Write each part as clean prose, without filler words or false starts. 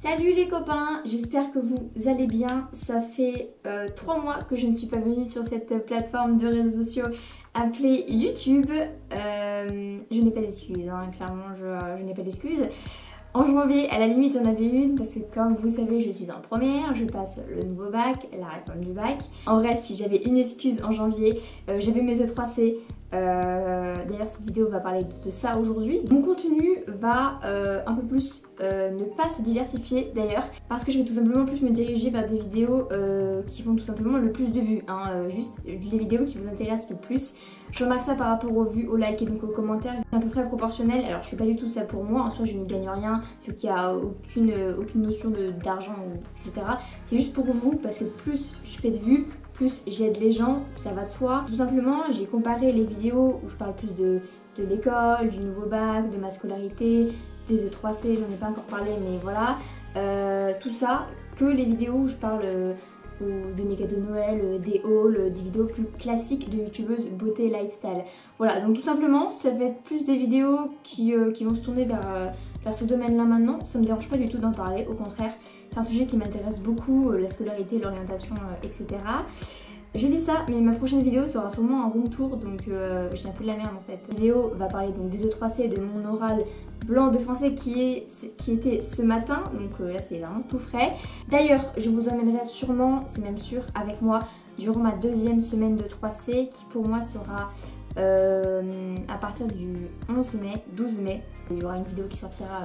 Salut les copains, j'espère que vous allez bien. Ça fait 3 mois que je ne suis pas venue sur cette plateforme de réseaux sociaux appelée YouTube. Je n'ai pas d'excuses, hein, clairement je n'ai pas d'excuses. En janvier, à la limite, j'en avais une parce que comme vous savez, je suis en première, je passe le nouveau bac, la réforme du bac. En vrai, si j'avais une excuse en janvier, j'avais mes E3C. D'ailleurs, cette vidéo va parler de ça aujourd'hui. Mon contenu va un peu plus ne pas se diversifier d'ailleurs, parce que je vais tout simplement plus me diriger vers des vidéos qui font tout simplement le plus de vues, hein, juste les vidéos qui vous intéressent le plus. Je remarque ça par rapport aux vues, aux likes et donc aux commentaires. C'est à peu près proportionnel. Alors je fais pas du tout ça pour moi, en soi je ne gagne rien vu qu'il n'y a aucune notion d'argent, etc. C'est juste pour vous, parce que plus je fais de vues, plus j'aide les gens, ça va de soi. Tout simplement, j'ai comparé les vidéos où je parle plus de l'école, du nouveau bac, de ma scolarité, des E3C, j'en ai pas encore parlé, mais voilà. Tout ça, que les vidéos où je parle de mes cadeaux de Noël, des hauls, des vidéos plus classiques de youtubeuses beauté lifestyle. Voilà, donc tout simplement, ça va être plus des vidéos qui vont se tourner vers ce domaine-là maintenant. Ça me dérange pas du tout d'en parler, au contraire, c'est un sujet qui m'intéresse beaucoup, la scolarité, l'orientation, etc. J'ai dit ça, mais ma prochaine vidéo sera sûrement un room tour, donc j'ai un peu de la merde en fait. La vidéo va parler donc des E3C, de mon oral blanc de français qui était ce matin, donc là c'est vraiment tout frais. D'ailleurs, je vous emmènerai sûrement, c'est même sûr, avec moi durant ma deuxième semaine de 3C qui pour moi sera à partir du 11 mai, 12 mai. Il y aura une vidéo qui sortira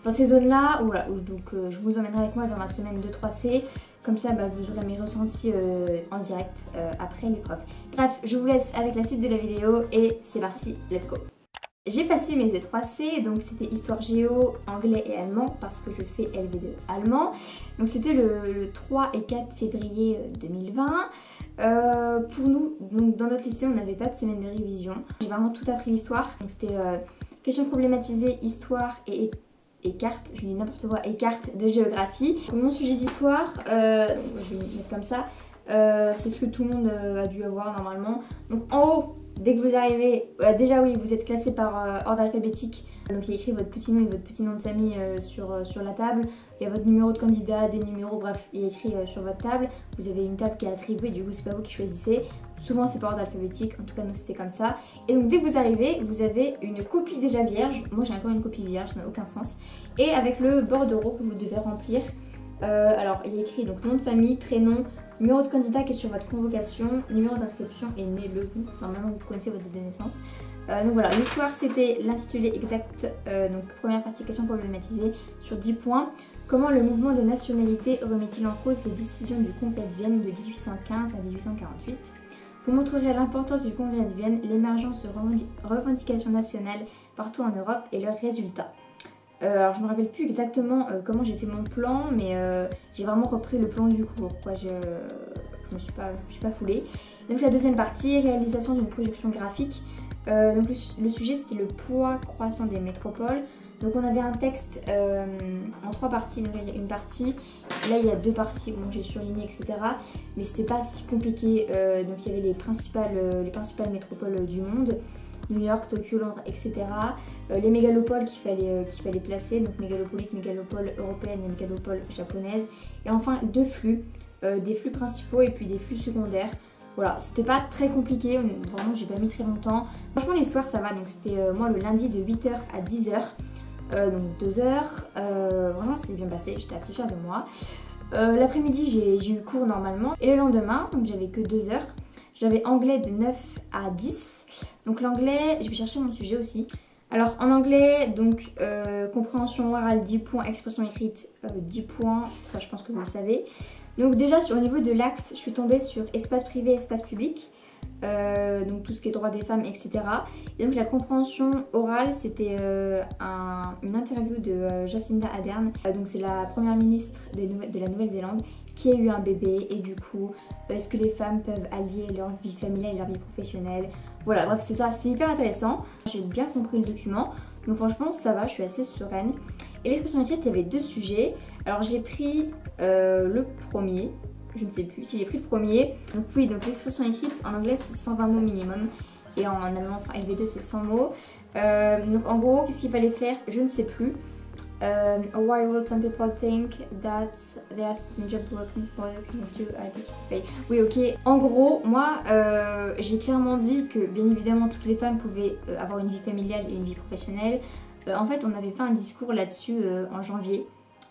dans ces zones-là. Voilà, donc je vous emmènerai avec moi dans ma semaine de 3C. Comme ça, vous aurez mes ressentis en direct après l'épreuve. Bref, je vous laisse avec la suite de la vidéo et c'est parti, let's go. J'ai passé mes E3C, donc c'était histoire géo, anglais et allemand parce que je fais LV2 allemand. Donc c'était le 3 et 4 février 2020. Pour nous, donc dans notre lycée, on n'avait pas de semaine de révision. J'ai vraiment tout appris l'histoire. Donc c'était questions problématisées, histoire et cartes, je dis n'importe quoi, et cartes de géographie. Mon sujet d'histoire, je vais le mettre comme ça, c'est ce que tout le monde a dû avoir normalement. Donc en haut, dès que vous arrivez, déjà oui, vous êtes classé par ordre alphabétique. Donc il y a écrit votre petit nom et votre petit nom de famille sur la table. Il y a votre numéro de candidat, des numéros, bref, il y a écrit sur votre table. Vous avez une table qui est attribuée, du coup c'est pas vous qui choisissez. Souvent c'est par ordre alphabétique, en tout cas nous c'était comme ça. Et donc dès que vous arrivez, vous avez une copie déjà vierge. Moi j'ai encore une copie vierge, ça n'a aucun sens. Et avec le bordereau que vous devez remplir. Alors il y a écrit donc nom de famille, prénom, numéro de candidat qui est sur votre convocation, numéro d'inscription et né le goût. Normalement vous connaissez votre date de naissance. Donc voilà, l'histoire c'était l'intitulé exact, donc première partie question problématisée sur 10 points. Comment le mouvement des nationalités remet-il en cause les décisions du Congrès de Vienne de 1815 à 1848? Vous montrerez l'importance du Congrès de Vienne, l'émergence de revendications nationales partout en Europe et leurs résultats. Alors je me rappelle plus exactement comment j'ai fait mon plan, mais j'ai vraiment repris le plan du cours, quoi. Je me suis pas foulée. Donc la deuxième partie, réalisation d'une production graphique. Donc le sujet c'était le poids croissant des métropoles. Donc on avait un texte en 3 parties, donc là il y a une partie, là il y a 2 parties, bon j'ai surligné etc. Mais c'était pas si compliqué, donc il y avait les principales métropoles du monde, New York, Tokyo, Londres, etc. Les mégalopoles qu'il fallait placer, donc mégalopolis, mégalopole européenne et mégalopole japonaise. Et enfin 2 flux, des flux principaux et puis des flux secondaires. Voilà, c'était pas très compliqué, vraiment j'ai pas mis très longtemps. Franchement l'histoire ça va, donc c'était moi le lundi de 8h à 10h. Donc 2 heures, vraiment c'est bien passé, j'étais assez fière de moi. L'après-midi j'ai eu cours normalement et le lendemain, donc j'avais que 2 heures, j'avais anglais de 9 à 10. Donc l'anglais, je vais chercher mon sujet aussi. Alors en anglais, donc compréhension orale 10 points, expression écrite 10 points, ça je pense que vous le savez. Donc déjà au niveau de l'axe, je suis tombée sur espace privé, espace public. Donc tout ce qui est droit des femmes, etc. Et donc la compréhension orale, c'était une interview de Jacinda Ardern. Donc c'est la première ministre de la Nouvelle-Zélande qui a eu un bébé et du coup, est-ce que les femmes peuvent allier leur vie familiale et leur vie professionnelle? Voilà, bref c'est ça, c'était hyper intéressant. J'ai bien compris le document, donc franchement ça va, je suis assez sereine. Et l'expression écrite, il y avait 2 sujets. Alors j'ai pris le premier. Je ne sais plus si j'ai pris le premier. Donc oui, donc l'expression écrite en anglais c'est 120 mots minimum. Et en allemand, enfin LV2 c'est 100 mots. Donc en gros, qu'est-ce qu'il fallait faire? Je ne sais plus. Why would some people think that they are in job working for you? Oui, ok. En gros, moi, j'ai clairement dit que bien évidemment toutes les femmes pouvaient avoir une vie familiale et une vie professionnelle. En fait, on avait fait un discours là-dessus en janvier.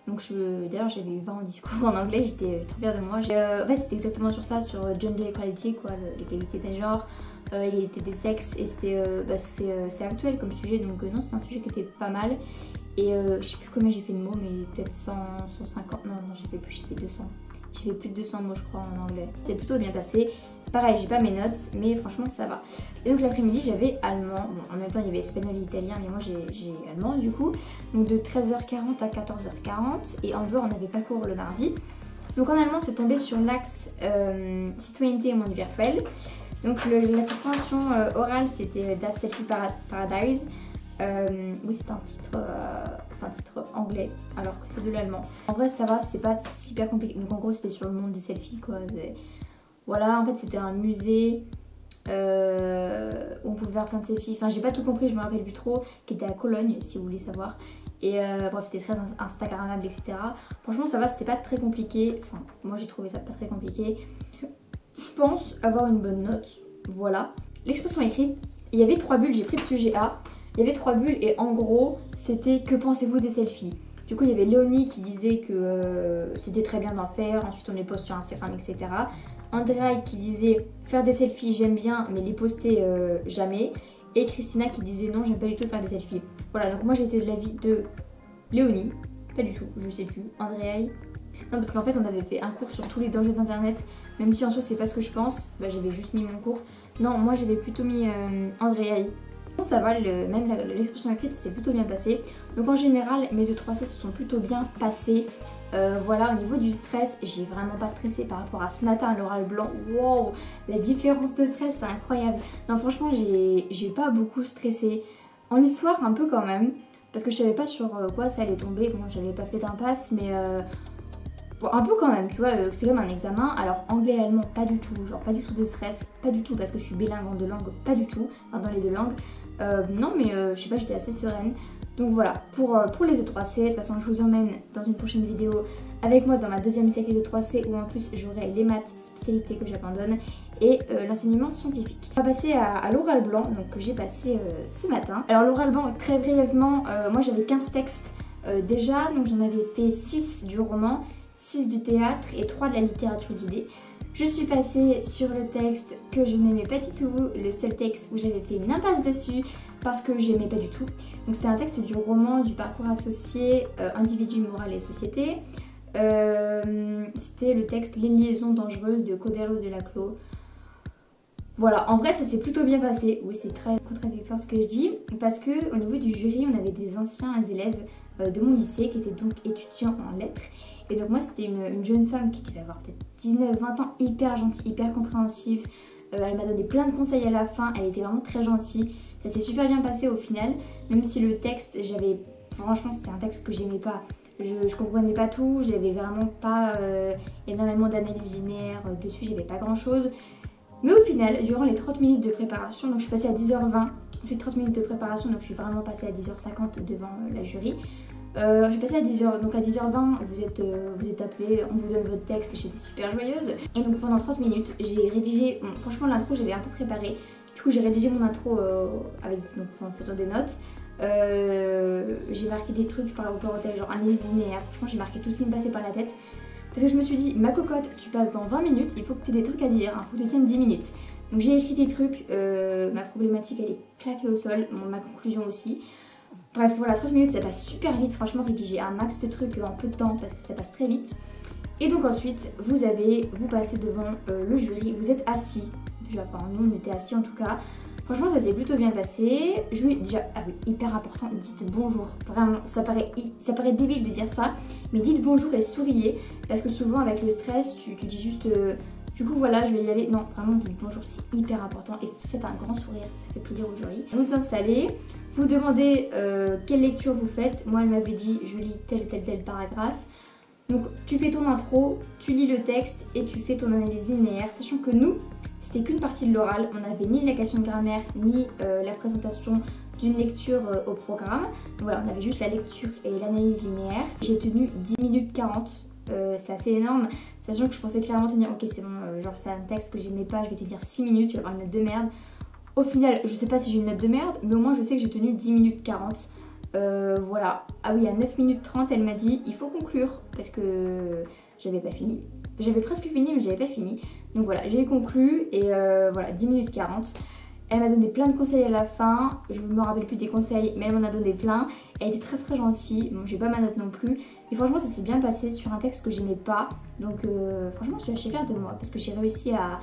Donc d'ailleurs j'avais eu 20 en discours en anglais, j'étais trop fière de moi. En fait c'était exactement sur ça, sur gender equality, quoi, l'égalité des genres, l'égalité des sexes, et c'était c'est actuel comme sujet, donc non, c'était un sujet qui était pas mal. Et je sais plus combien j'ai fait de mots, mais peut-être 100, 150, non j'ai fait plus, j'ai fait 200. J'ai fait plus de 200 mots je crois en anglais. C'est plutôt bien passé. Pareil, j'ai pas mes notes, mais franchement ça va. Et donc l'après-midi j'avais allemand. Bon, en même temps il y avait espagnol et italien, mais moi j'ai allemand du coup. Donc de 13h40 à 14h40. Et en dehors on n'avait pas cours le mardi. Donc en allemand c'est tombé sur l'axe citoyenneté et monde virtuel. Donc la compréhension orale c'était Das Selfie Paradise. Oui, c'est un titre anglais alors que c'est de l'allemand. En vrai ça va, c'était pas super compliqué. Donc en gros c'était sur le monde des selfies quoi. Voilà, en fait c'était un musée où on pouvait faire plein de selfies. Enfin j'ai pas tout compris, je me rappelle plus trop, qui était à Cologne si vous voulez savoir. Et bref c'était très instagrammable etc. Franchement ça va, c'était pas très compliqué. Enfin moi j'ai trouvé ça pas très compliqué. Je pense avoir une bonne note, voilà. L'expression écrite, il y avait 3 bulles, j'ai pris le sujet A. Il y avait 3 bulles et en gros c'était que pensez-vous des selfies. Du coup il y avait Léonie qui disait que c'était très bien d'en faire, ensuite on les poste sur Instagram etc. Andrea qui disait faire des selfies j'aime bien mais les poster jamais. Et Christina qui disait non j'aime pas du tout faire des selfies. Voilà, donc moi j'étais de l'avis de Léonie, pas du tout, je sais plus, Andrea. Non parce qu'en fait on avait fait un cours sur tous les dangers d'internet, même si en soi c'est pas ce que je pense, bah, j'avais juste mis mon cours. Non moi j'avais plutôt mis Andrea. Bon, ça va, même l'expression écrite s'est plutôt bien passé. Donc en général mes E3C se sont plutôt bien passés. Voilà, au niveau du stress, j'ai vraiment pas stressé par rapport à ce matin à l'oral blanc. Wow, la différence de stress c'est incroyable. Non franchement j'ai pas beaucoup stressé. En histoire un peu quand même, parce que je savais pas sur quoi ça allait tomber. Bon j'avais pas fait d'impasse mais bon, un peu quand même, tu vois, c'est comme un examen. Alors anglais et allemand pas du tout, genre pas du tout de stress, pas du tout parce que je suis bilingue en 2 langues, pas du tout, enfin, dans les 2 langues. Non mais je sais pas, j'étais assez sereine. Donc voilà, pour les E3C, de toute façon je vous emmène dans une prochaine vidéo avec moi dans ma deuxième série de 3C où en plus j'aurai les maths, spécialité que j'abandonne, et l'enseignement scientifique. On va passer à l'oral blanc, donc que j'ai passé ce matin. Alors l'oral blanc, très brièvement, moi j'avais 15 textes déjà, donc j'en avais fait 6 du roman, 6 du théâtre et 3 de la littérature d'idées. Je suis passée sur le texte que je n'aimais pas du tout, le seul texte où j'avais fait une impasse dessus parce que j'aimais pas du tout. Donc c'était un texte du roman du parcours associé, individu, morale et société. C'était le texte Les liaisons dangereuses de Codello de Laclos. Voilà, en vrai ça s'est plutôt bien passé. Oui c'est très contradictoire ce que je dis, parce que au niveau du jury on avait des anciens élèves de mon lycée qui étaient donc étudiants en lettres. Et donc moi c'était une jeune femme qui devait avoir peut-être 19-20 ans, hyper gentille, hyper compréhensive. Elle m'a donné plein de conseils à la fin, elle était vraiment très gentille. Ça s'est super bien passé au final, même si le texte, franchement c'était un texte que j'aimais pas. Je comprenais pas tout, j'avais vraiment pas énormément d'analyse linéaire dessus, j'avais pas grand chose. Mais au final, durant les 30 minutes de préparation, donc je suis passée à 10h20, ensuite 30 minutes de préparation, donc je suis vraiment passée à 10h50 devant la jury. Je suis passée à 10h, donc à 10h20 vous êtes appelés, on vous donne votre texte et j'étais super joyeuse. Et donc pendant 30 minutes j'ai rédigé, bon, franchement l'intro j'avais un peu préparé, du coup j'ai rédigé mon intro en faisant des notes. J'ai marqué des trucs par rapport au texte, genre analyse linéaire, franchement j'ai marqué tout ce qui me passait par la tête. Parce que je me suis dit, ma cocotte, tu passes dans 20 minutes, il faut que tu aies des trucs à dire, il faut que tu tiennes 10 minutes. Donc j'ai écrit des trucs, ma problématique elle est claquée au sol, ma conclusion aussi. Bref voilà, 30 minutes ça passe super vite, franchement rédiger un max de trucs en peu de temps parce que ça passe très vite. Et donc ensuite vous passez devant le jury, vous êtes assis, enfin nous on était assis en tout cas. Franchement ça s'est plutôt bien passé. Déjà, ah oui, hyper important, dites bonjour. Vraiment, ça paraît débile de dire ça, mais dites bonjour et souriez. Parce que souvent avec le stress, tu dis juste du coup voilà je vais y aller. Non, vraiment dites bonjour, c'est hyper important. Et faites un grand sourire, ça fait plaisir au jury. Vous installez, vous demandez quelle lecture vous faites. Moi elle m'avait dit je lis tel paragraphe. Donc tu fais ton intro, tu lis le texte et tu fais ton analyse linéaire. Sachant que nous, c'était qu'une partie de l'oral, on n'avait ni la question de grammaire, ni la présentation d'une lecture au programme. Donc voilà, on avait juste la lecture et l'analyse linéaire. J'ai tenu 10 minutes 40. C'est assez énorme, sachant que je pensais clairement tenir, ok c'est bon, genre c'est un texte que j'aimais pas, je vais tenir 6 minutes, je vais avoir une note de merde. Au final, je sais pas si j'ai une note de merde, mais au moins je sais que j'ai tenu 10 minutes 40. Voilà. Ah oui, à 9 minutes 30, elle m'a dit il faut conclure, parce que j'avais pas fini. J'avais presque fini, mais j'avais pas fini. Donc voilà, j'ai conclu et voilà, 10 minutes 40. Elle m'a donné plein de conseils à la fin, je ne me rappelle plus des conseils, mais elle m'en a donné plein. Elle était très gentille, bon j'ai pas ma note non plus, mais franchement ça s'est bien passé sur un texte que j'aimais pas. Donc franchement je suis assez fière de moi, parce que j'ai réussi à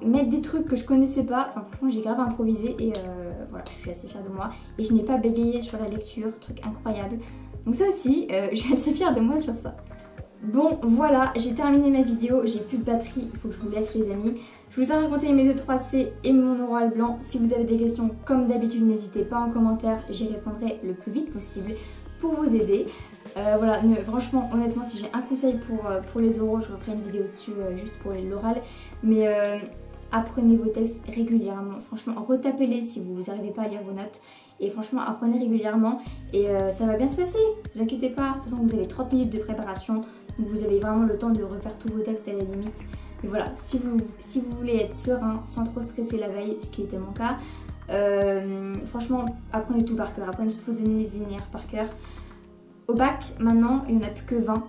mettre des trucs que je connaissais pas. Enfin franchement j'ai grave improvisé et voilà, je suis assez fière de moi. Et je n'ai pas bégayé sur la lecture, truc incroyable. Donc ça aussi, je suis assez fière de moi sur ça. Bon voilà, j'ai terminé ma vidéo, j'ai plus de batterie, il faut que je vous laisse les amis. Je vous ai raconté mes E3C et mon oral blanc. Si vous avez des questions, comme d'habitude, n'hésitez pas en commentaire, j'y répondrai le plus vite possible pour vous aider. Voilà, franchement, honnêtement, si j'ai un conseil pour les oraux, je referai une vidéo dessus juste pour l'oral. Mais apprenez vos textes régulièrement, franchement, retapez-les si vous n'arrivez pas à lire vos notes. Et franchement, apprenez régulièrement et ça va bien se passer, ne vous inquiétez pas. De toute façon, vous avez 30 minutes de préparation, donc vous avez vraiment le temps de refaire tous vos textes à la limite. Mais voilà, si vous voulez être serein sans trop stresser la veille, ce qui était mon cas, franchement, apprenez tout par cœur, apprenez toutes vos analyses linéaires par cœur. Au bac, maintenant, il n'y en a plus que 20.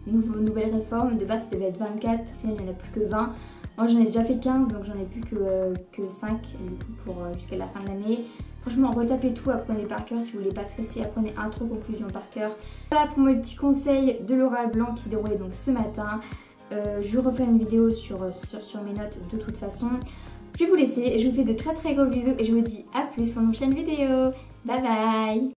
Nouvelle réforme, de base ça devait être 24, au final il n'y en a plus que 20. Moi j'en ai déjà fait 15, donc j'en ai plus que 5 du coup pour jusqu'à la fin de l'année. Franchement, retapez tout, apprenez par cœur si vous voulez pas stresser, apprenez intro, conclusion par cœur. Voilà pour mes petits conseils de l'oral blanc qui s'est déroulé donc ce matin. Je vais refaire une vidéo sur mes notes de toute façon. Je vais vous laisser, je vous fais de très gros bisous et je vous dis à plus pour une prochaine vidéo. Bye bye.